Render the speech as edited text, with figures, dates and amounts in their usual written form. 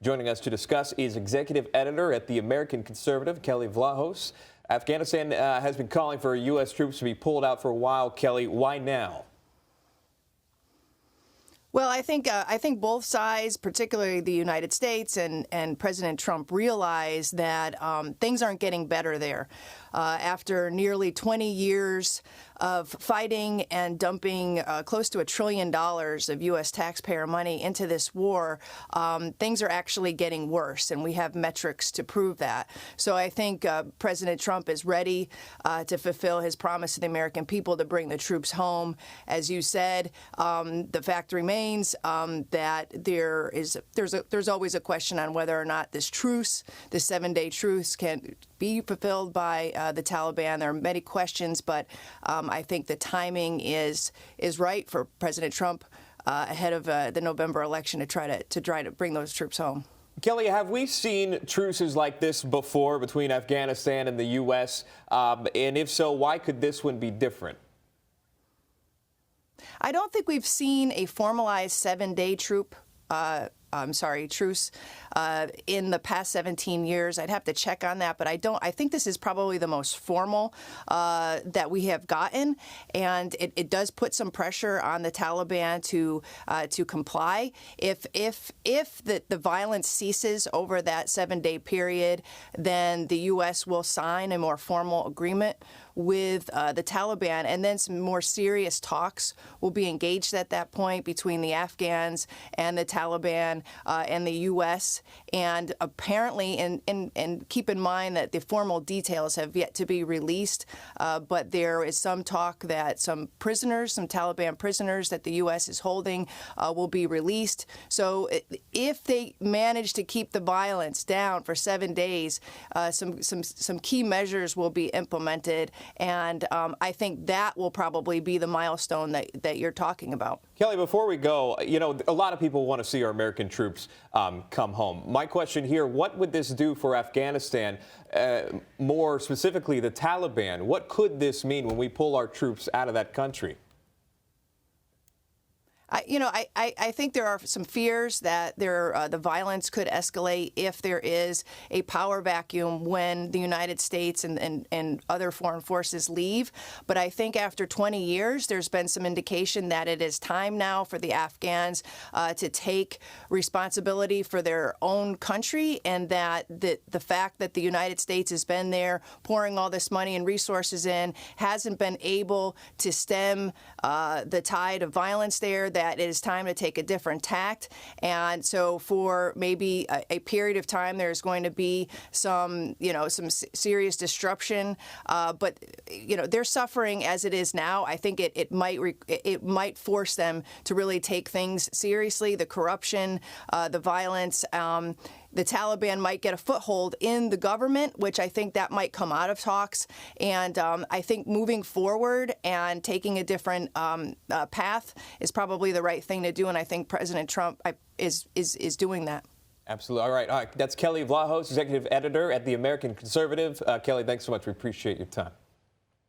Joining us to discuss is executive editor at the American Conservative, Kelley Vlahos. Afghanistan has been calling for U.S. troops to be pulled out for a while. Kelley, why now? Well, I think both sides, particularly the United States and President Trump, realize that things aren't getting better there. After nearly 20 years of fighting and dumping close to $1 trillion of U.S. taxpayer money into this war, things are actually getting worse, and we have metrics to prove that. So I think President Trump is ready to fulfill his promise to the American people to bring the troops home. As you said, the fact remains that there's always a question on whether or not this truce, this 7-day truce, can be fulfilled by the Taliban. There are many questions, but I think the timing is right for President Trump ahead of the November election to try to bring those troops home. Kelley, have we seen truces like this before between Afghanistan and the U.S.? And if so, why could this one be different? I don't think we've seen a formalized 7-day truce in the past 17 years. I'd have to check on that, but I think this is probably the most formal that we have gotten, and it does put some pressure on the Taliban to comply. If the violence ceases over that 7-day period, then the U.S. will sign a more formal agreement with the Taliban, and then some more serious talks will be engaged at that point between the Afghans and the Taliban and the U.S. And apparently, and keep in mind that the formal details have yet to be released, but there is some talk that some Taliban prisoners that the U.S. is holding will be released. So if they manage to keep the violence down for 7 days, some key measures will be implemented. And I think that will probably be the milestone that you're talking about. Kelley, before we go, a lot of people want to see our American troops come home. My question here, what would this do for Afghanistan, more specifically the Taliban? What could this mean when we pull our troops out of that country? I think there are some fears that the violence could escalate if there is a power vacuum when the United States and other foreign forces leave. But I think after 20 years, there's been some indication that it is time now for the Afghans to take responsibility for their own country, and that the fact that the United States has been there pouring all this money and resources in hasn't been able to stem the tide of violence there, that it is time to take a different tact. And so for maybe a period of time, there's going to be some serious disruption. But they're suffering as it is now. I think it might force them to really take things seriously. The corruption, the violence. The Taliban might get a foothold in the government, which I think that might come out of talks. And I think moving forward and taking a different path is probably the right thing to do. And I think President Trump is doing that. Absolutely. All right. That's Kelley Vlahos, executive editor at the American Conservative. Kelley, thanks so much. We appreciate your time.